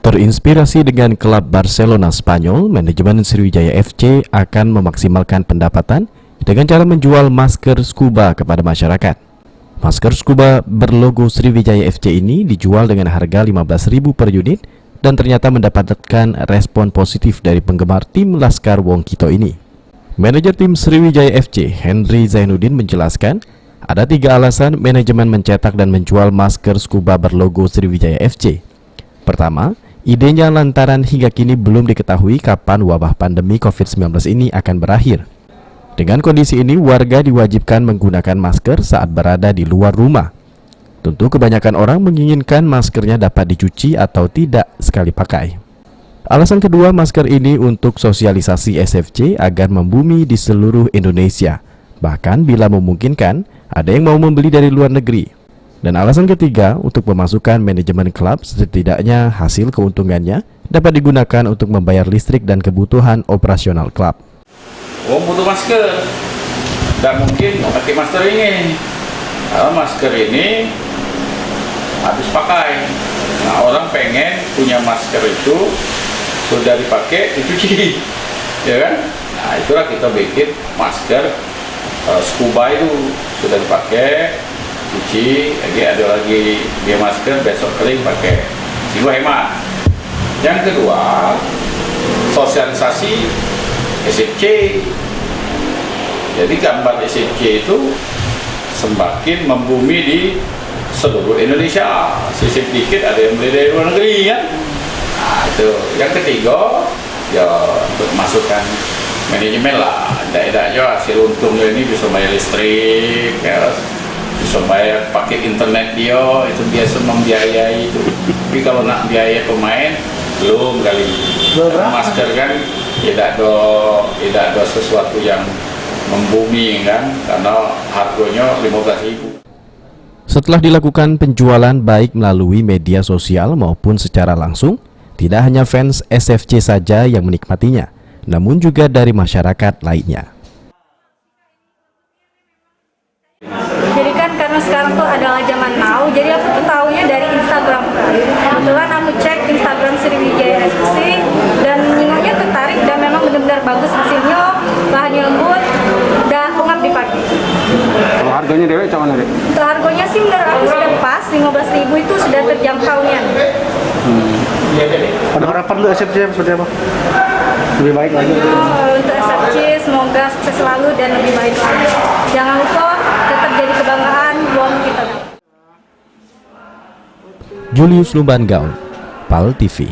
Terinspirasi dengan klub Barcelona Spanyol, manajemen Sriwijaya FC akan memaksimalkan pendapatan dengan cara menjual masker scuba kepada masyarakat. Masker scuba berlogo Sriwijaya FC ini dijual dengan harga 15.000 per unit dan ternyata mendapatkan respon positif dari penggemar tim Laskar Wong Kito ini. Manajer tim Sriwijaya FC, Henry Zainuddin, menjelaskan ada 3 alasan manajemen mencetak dan menjual masker scuba berlogo Sriwijaya FC. Pertama, idenya lantaran hingga kini belum diketahui kapan wabah pandemi COVID-19 ini akan berakhir. Dengan kondisi ini, warga diwajibkan menggunakan masker saat berada di luar rumah. Tentu kebanyakan orang menginginkan maskernya dapat dicuci atau tidak sekali pakai. Alasan kedua, masker ini untuk sosialisasi SFC agar membumi di seluruh Indonesia. Bahkan bila memungkinkan, ada yang mau membeli dari luar negeri. Dan alasan ketiga, untuk pemasukan manajemen klub, setidaknya hasil keuntungannya dapat digunakan untuk membayar listrik dan kebutuhan operasional klub. Oh, butuh masker. Tidak mungkin pakai masker ini. Kalau masker ini habis pakai. Nah, orang pengen punya masker itu sudah dipakai, dicuci, ya kan? Nah, itulah kita bikin masker scuba itu sudah dipakai, cuci, lagi ada lagi dia masker besok kering pakai, jiwa hemat. Yang kedua, sosialisasi SFC. Jadi gambar SFC itu semakin membumi di seluruh Indonesia. Sedikit ada yang beli dari luar negeri kan. Nah, itu. Yang ketiga, ya untuk masukkan manajemen lah. Tidak aja hasil untungnya ini bisa bayar listrik, ya, bisa bayar pakai internet dia, itu biasa membiayai itu. Tapi kalau nak biaya pemain belum kali. Masker kan tidak ada sesuatu yang membumi kan, karena harganya 15.000. Setelah dilakukan penjualan baik melalui media sosial maupun secara langsung, tidak hanya fans SFC saja yang menikmatinya, namun juga dari masyarakat lainnya. Jadi kan karena sekarang tuh adalah zaman now, jadi aku tuh taunya dari Instagram kan. Kebetulan aku cek Instagram Sriwijaya FC dan nengoknya tertarik dan memang benar-benar bagus hasilnya, bahannya lembut, dan ungap dipakai. Kalau harganya Dewi cuman Dewi? Untuk harganya sih menurut aku sudah pas, 15.000 itu sudah terjangkaunya. Ada harapan lu SFC seperti apa? Lebih baik lagi? Untuk SFC semoga sukses selalu dan lebih baik lagi. Jangan lupa tetap jadi kebanggaan Wong Kito. Julius Lumban Gaul, PAL TV.